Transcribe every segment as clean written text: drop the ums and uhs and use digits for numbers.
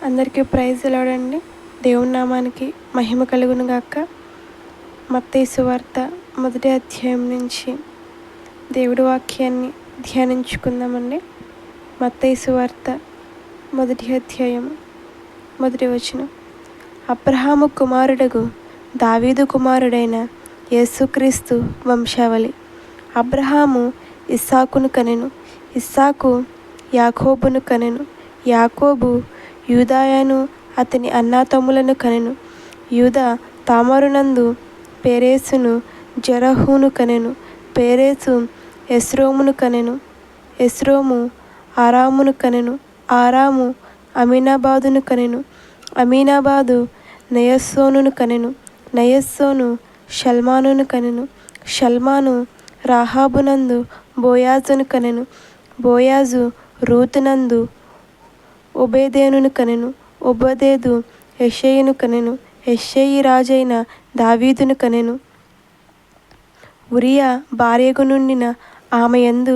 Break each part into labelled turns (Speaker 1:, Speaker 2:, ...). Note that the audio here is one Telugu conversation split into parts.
Speaker 1: అందరికీ ప్రైజ్ లార్డ్. దేవుని నామానికి మహిమ కలుగును గాక. మత్తయి సువార్త 1వ అధ్యాయం నుంచి దేవుడి వాక్యాన్ని ధ్యానించుకుందామండి. మత్తయి సువార్త 1వ అధ్యాయం 1వ వచనం. అబ్రహాము కుమారుడగు దావీదు కుమారుడైన యేసుక్రీస్తు వంశావళి. అబ్రహాము ఇస్సాకును కనెను, ఇస్సాకు యాకోబును కనెను, యాకోబు యూదాయను అతని అన్నాతమ్ములను కనెను, యూదా తామారునందు పేరేసును జెరహును కనెను, పేరేసు ఎస్రోమును కనెను, ఎస్రోము ఆరామును కనెను, ఆరాము అమీనాబాదును కనెను, అమీనాబాదు నయస్సోనును కనెను, నయస్సోను షల్మానును కనెను, షల్మాను రాహాబునందు బోయాజును కనెను, బోయాజు రూతునందు ఒబేదేనును కనెను, ఒబదేదు యెషయిను కనెను, యెషయి రాజైన దావీదును కనెను. ఉరియా భార్యగు నుండిన ఆమె యందు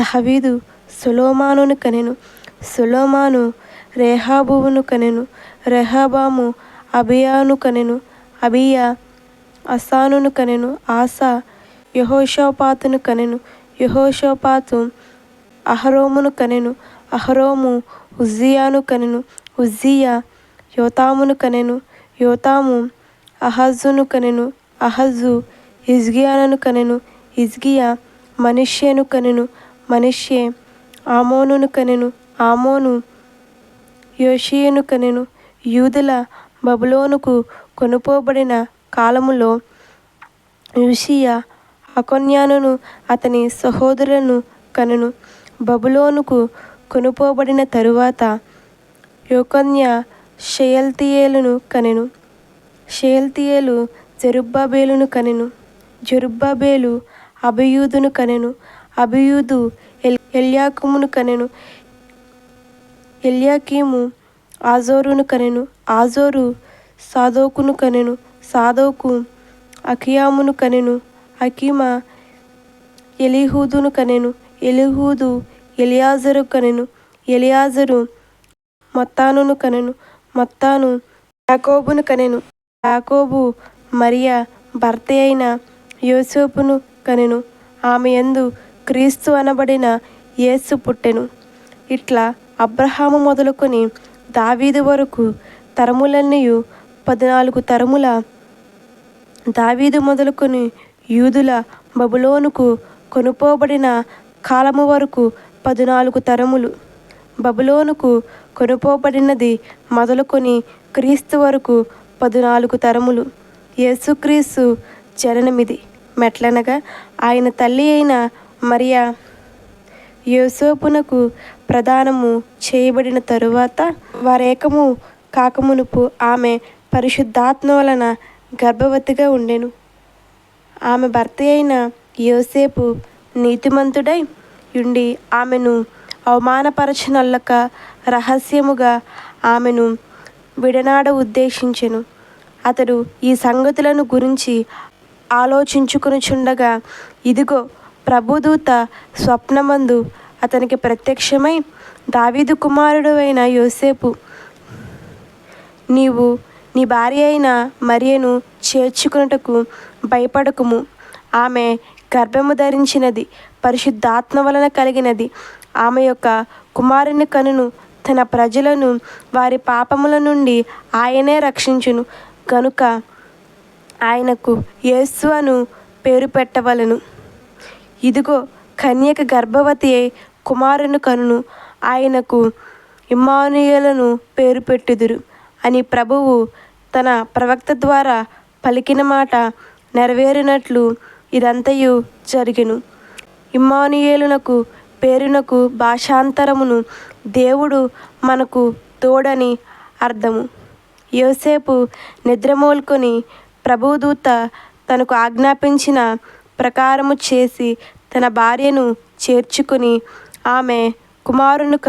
Speaker 1: దావీదు సొలొమోనును కనెను, సొలొమోను రెహబామును కనెను, రెహబాము అబీయాను కనెను, అబీయా ఆసానును కనెను, ఆసా యెహోషాపాతును కనెను, యెహోషాపాతు అహరోమును కనెను, అహరోము ఉజ్జియాను కనెను, ఉజ్జియా యోతామును కనెను, యోతాము అహజును కనెను, అహజు హిజ్కియాను కనెను, హిజ్కియా మనష్షేను కనెను, మనష్షే ఆమోనును కనెను, ఆమోను యోషీయును కనెను. యూదుల బబులోనుకు కొనుపోబడిన కాలములో యోషీయా అకొన్యానును అతని సహోదరులను కనెను. బబులోనుకు కొనుపోబడిన తరువాత యొకొన్యా షయల్తీయేలును కనెను, షయల్తీయేలు జెరుబ్బాబేలును కనెను, జెరుబ్బాబేలు అబీయూదును కనెను, అబీయూదు ఎల్యాకీమును కనెను, ఎల్యాకీము ఆజోరును కనెను, ఆజోరు సాదోకును కనెను, సాదోకు అకియామును కనెను, అకీమా ఎలీహూదును కనెను, ఎలీహూదు ఎలియాజరు కనెను, ఎలియాజరు మత్తానును కనెను, మత్తాను యాకోబును కనెను, యాకోబు మరియ భర్త అయిన యోసేపును కనెను, ఆమె యందు క్రీస్తు అనబడిన యేసు పుట్టెను. ఇట్లా అబ్రహాము మొదలుకొని దావీదు వరకు తరములన్నీయు 14 తరముల, దావీదు మొదలుకొని యూదుల బబులోనుకు కొనుపోబడిన కాలము వరకు 14 తరములు, బబులోనుకు కొనుపోబడినది మొదలుకొని క్రీస్తు వరకు 14 తరములు. యేసుక్రీస్తు జననమిది మెట్లనగా ఆయన తల్లి అయిన మరియ యోసేపునకు ప్రదానము చేయబడిన తరువాత వారేకము కాకమునుపు ఆమె పరిశుద్ధాత్మ వలన గర్భవతిగా ఉండెను. ఆమె భర్త అయిన యోసేపు నీతిమంతుడై యుండి ఆమెను అవమానపరచనొల్లక రహస్యముగా ఆమెను విడనాడ ఉద్దేశించెను. అతడు ఈ సంగతులను గురించి ఆలోచించుకొనుచుండగా ఇదిగో ప్రభుదూత స్వప్నమందు అతనికి ప్రత్యక్షమై, దావీదు కుమారుడు అయిన యోసేపు, నీవు నీ భార్య అయిన మరియను చేర్చుకొనుటకు భయపడకుము. ఆమె గర్భము ధరించినది పరిశుద్ధాత్మ వలన కలిగినది. ఆమె యొక్క కుమారుని కనును. తన ప్రజలను వారి పాపముల నుండి ఆయనే రక్షించును గనుక ఆయనకు యేసు అను పేరు పెట్టవలెను. ఇదిగో కన్యక గర్భవతి అయి కుమారుని కనును. ఆయనకు ఇమ్మానుయేలును పేరు పెట్టుదురు అని ప్రభువు తన ప్రవక్త ద్వారా పలికిన మాట నెరవేరినట్లు ఇదంతయు జరిగెను. ఇమ్మానుయేలునకు పేరునకు భాషాంతరమును దేవుడు మనకు తోడని అర్థము. యోసేపు నిద్రమోల్కొని ప్రభుదూత తనకు ఆజ్ఞాపించిన ప్రకారము చేసి తన భార్యను చేర్చుకుని ఆమె కుమారుని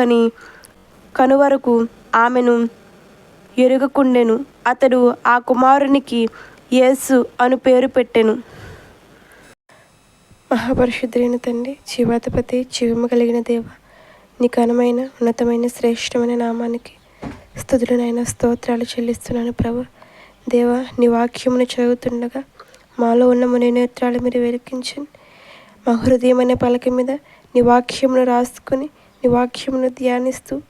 Speaker 1: కనువరకు ఆమెను ఎరుగకుండెను. అతడు ఆ కుమారునికి యేసు అను పేరు పెట్టెను. మహాపరిశుద్ధుడైన తండ్రి, జీవాధిపతి, జీవము కలిగిన దేవ, నీ ఘనమైన ఉన్నతమైన శ్రేష్టమైన నామానికి స్తుతులనైనా స్తోత్రాలు చెల్లిస్తున్నాను ప్రభు. దేవా, నీ వాక్యమును చదువుతుండగా మాలో ఉన్న మన నేత్రాలు మీరు వెలిగించండి. మా హృదయం అనే పలక మీద నీ వాక్యమును రాసుకొని నీ వాక్యమును ధ్యానిస్తూ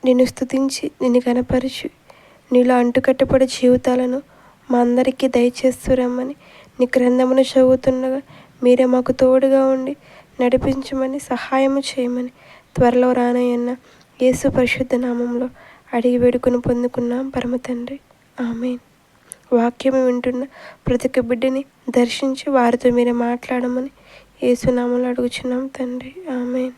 Speaker 1: నిన్ను స్తుతించి నిన్ను కనపరిచి నీలో అంటుకట్టబడే జీవితాలను మా అందరికీ దయచేస్తూ రమ్మని నీ గ్రంథమును చదువుతుండగా మీరే మాకు తోడుగా ఉండి నడిపించమని సహాయము చేయమని త్వరలో రానయ్యన్న యేసు పరిశుద్ధ నామంలో అడిగి వేడుకొని పొందుకున్నాం పరమ తండ్రి. ఆమేన్. వాక్యము వింటున్న ప్రతి ఒక్క బిడ్డని దర్శించి వారితో మీరే మాట్లాడమని యేసు నామంలో అడుగుచున్నాం తండ్రి. ఆమేన్.